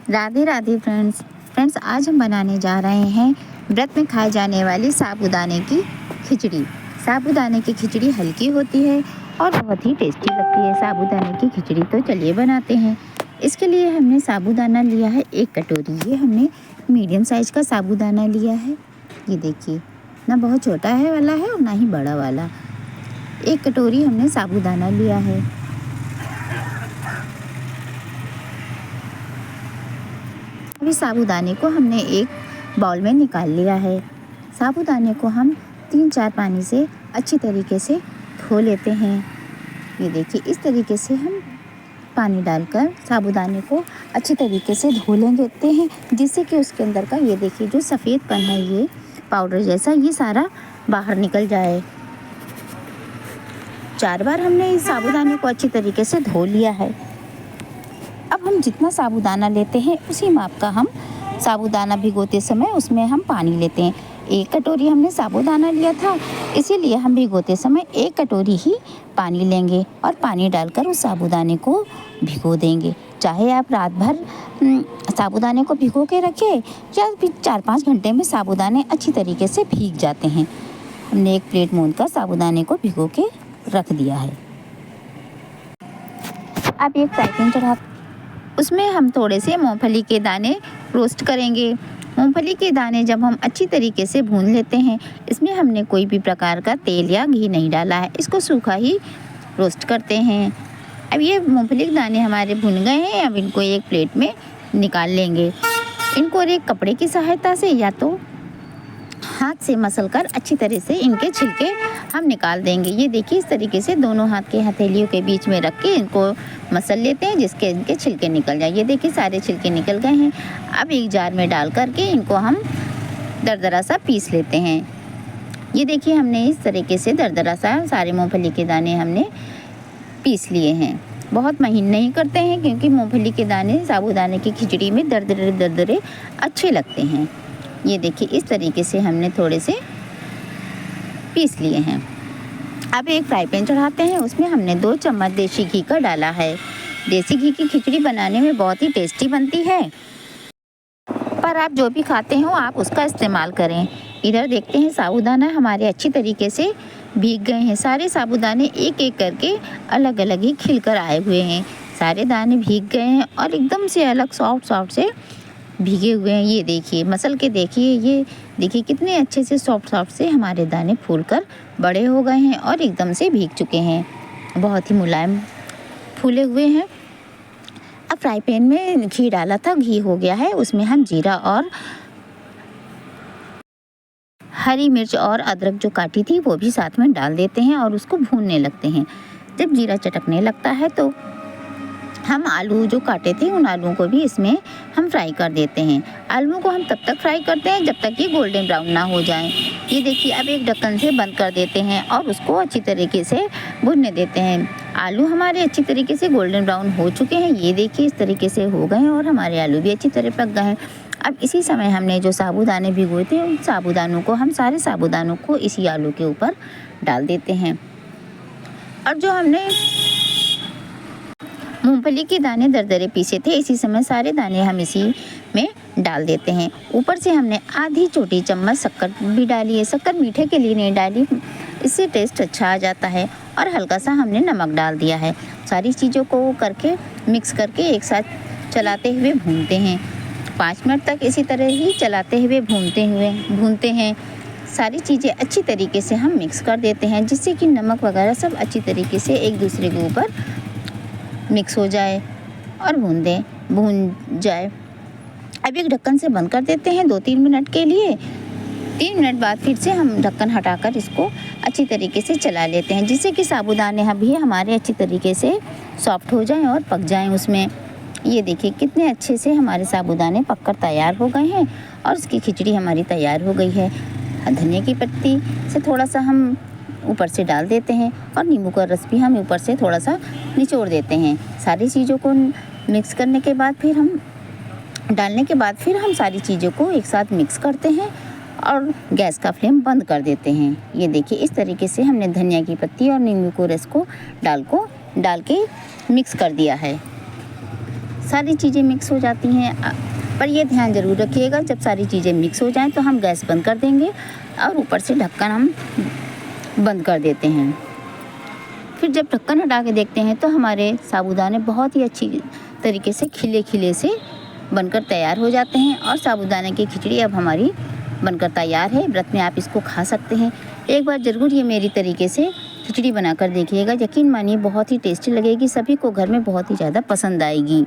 Radhe Radhe friends आज हम बनाने जा रहे हैं व्रत में खाए जाने वाली साबूदाने की खिचड़ी। साबूदाने की खिचड़ी हल्की होती है और बहुत ही टेस्टी लगती है साबूदाने की खिचड़ी। तो चलिए बनाते हैं। इसके लिए हमने साबूदाना लिया है 1 कटोरी। ये हमने मीडियम साइज़ का साबूदाना लिया है। ये देखिए, ना बहुत छोटा है वाला है और ना ही बड़ा वाला। 1 कटोरी हमने साबूदाना लिया है। अभी साबूदाने को हमने एक बाउल में निकाल लिया है। साबूदाने को हम 3-4 पानी से अच्छी तरीके से धो लेते हैं। ये देखिए, इस तरीके से हम पानी डालकर साबूदाने को अच्छी तरीके से धो लेते हैं, जिससे कि उसके अंदर का ये देखिए जो सफ़ेदपन है, ये पाउडर जैसा, ये सारा बाहर निकल जाए। 4 बार हमने इस साबूदाने को अच्छी तरीके से धो लिया है। अब हम जितना साबूदाना लेते हैं उसी माप का हम साबूदाना भिगोते समय उसमें हम पानी लेते हैं। 1 कटोरी हमने साबूदाना लिया था, इसीलिए हम भिगोते समय 1 कटोरी ही पानी लेंगे और पानी डालकर उस साबूदाने को भिगो देंगे। चाहे आप रात भर साबूदाने को भिगो के रखें या फिर 4-5 घंटे में साबूदाने अच्छी तरीके से भीग जाते हैं। हमने एक प्लेट मूंद कर साबूदाने को भिगो के रख दिया है। अब एक फ्राई पैन चढ़ा, उसमें हम थोड़े से मूंगफली के दाने रोस्ट करेंगे। मूंगफली के दाने जब हम अच्छी तरीके से भून लेते हैं, इसमें हमने कोई भी प्रकार का तेल या घी नहीं डाला है, इसको सूखा ही रोस्ट करते हैं। अब ये मूंगफली के दाने हमारे भुन गए हैं। अब इनको एक प्लेट में निकाल लेंगे। इनको एक कपड़े की सहायता से या तो हाथ से मसलकर अच्छी तरह से इनके छिलके हम निकाल देंगे। ये देखिए, इस तरीके से दोनों हाथ के हथेलियों के बीच में रख के इनको मसल लेते हैं, जिसके इनके छिलके निकल जाए। ये देखिए, सारे छिलके निकल गए हैं। अब एक जार में डाल करके इनको हम दरदरा सा पीस लेते हैं। ये देखिए, हमने इस तरीके से दरदरा सा सारे मूंगफली के दाने हमने पीस लिए हैं। बहुत महीन नहीं करते हैं, क्योंकि मूंगफली के दाने साबूदाने की खिचड़ी में दरदरे अच्छे लगते हैं। ये देखिए, इस तरीके से हमने थोड़े से पीस लिए हैं। अब एक फ्राई पैन चढ़ाते हैं, उसमें हमने 2 चम्मच देसी घी का डाला है। देसी घी की खिचड़ी बनाने में बहुत ही टेस्टी बनती है, पर आप जो भी खाते हो आप उसका इस्तेमाल करें। इधर देखते हैं, साबूदाना हमारे अच्छी तरीके से भीग गए हैं। सारे साबूदाने एक एक करके अलग अलग ही खिलकर आए हुए हैं। सारे दाने भीग गए हैं और एकदम से अलग सॉफ्ट से भीगे हुए हैं। ये देखिए, मसल के देखिए, ये देखिए कितने अच्छे से सॉफ्ट से हमारे दाने फूलकर बड़े हो गए हैं और एकदम से भीग चुके हैं। बहुत ही मुलायम फूले हुए हैं। अब फ्राई पैन में घी डाला था, घी हो गया है। उसमें हम जीरा और हरी मिर्च और अदरक जो काटी थी वो भी साथ में डाल देते हैं और उसको भूनने लगते हैं। जब जीरा चटकने लगता है तो हम आलू जो काटे थे उन आलूओं को भी इसमें हम फ्राई कर देते हैं। आलूओं को हम तब तक फ्राई करते हैं जब तक ये गोल्डन ब्राउन ना हो जाएं। ये देखिए, अब एक ढक्कन से बंद कर देते हैं और उसको अच्छी तरीके से भुनने देते हैं। आलू हमारे अच्छी तरीके से गोल्डन ब्राउन हो चुके हैं। ये देखिए, इस तरीके से हो गए हैं और हमारे आलू भी अच्छी तरह पक गए हैं। अब इसी समय हमने जो साबूदाने भिगोए थे उन साबूदानों को हम सारे साबूदानों को इसी आलू के ऊपर डाल देते हैं। और जो हमने मूंगफली के दाने दरदरे पीसे थे, इसी समय सारे दाने हम इसी में डाल देते हैं। ऊपर से हमने आधी छोटी चम्मच शक्कर भी डाली है। शक्कर मीठे के लिए नहीं डाली, इससे टेस्ट अच्छा आ जाता है। और हल्का सा हमने नमक डाल दिया है। सारी चीज़ों को करके मिक्स करके एक साथ चलाते हुए भूनते हैं। 5 मिनट तक इसी तरह ही चलाते हुए भूनते हैं। सारी चीज़ें अच्छी तरीके से हम मिक्स कर देते हैं, जिससे कि नमक वगैरह सब अच्छी तरीके से एक दूसरे के ऊपर मिक्स हो जाए और भून जाए। अब एक ढक्कन से बंद कर देते हैं 2-3 मिनट के लिए। 3 मिनट बाद फिर से हम ढक्कन हटाकर इसको अच्छी तरीके से चला लेते हैं, जिससे कि साबूदाने भी हमारे अच्छी तरीके से सॉफ्ट हो जाएं और पक जाएं उसमें। ये देखिए, कितने अच्छे से हमारे साबूदाने पककर तैयार हो गए हैं और उसकी खिचड़ी हमारी तैयार हो गई है। धनिया की पत्ती से थोड़ा सा हम ऊपर से डाल देते हैं और नींबू का रस भी हम ऊपर से थोड़ा सा निचोड़ देते हैं। सारी चीज़ों को मिक्स करने के बाद फिर हम सारी चीज़ों को एक साथ मिक्स करते हैं और गैस का फ्लेम बंद कर देते हैं। ये देखिए, इस तरीके से हमने धनिया की पत्ती और नींबू को रस को डाल के मिक्स कर दिया है। सारी चीज़ें मिक्स हो जाती हैं। पर ये ध्यान ज़रूर रखिएगा, जब सारी चीज़ें मिक्स हो जाएं तो हम गैस बंद कर देंगे और ऊपर से ढक्कन हम बंद कर देते हैं। फिर जब ढक्कन हटा के देखते हैं तो हमारे साबूदाने बहुत ही अच्छी तरीके से खिले खिले से बनकर तैयार हो जाते हैं और साबूदाने की खिचड़ी अब हमारी बनकर तैयार है। व्रत में आप इसको खा सकते हैं। एक बार ज़रूर ये मेरी तरीके से खिचड़ी बनाकर देखिएगा, यकीन मानिए बहुत ही टेस्टी लगेगी, सभी को घर में बहुत ही ज़्यादा पसंद आएगी।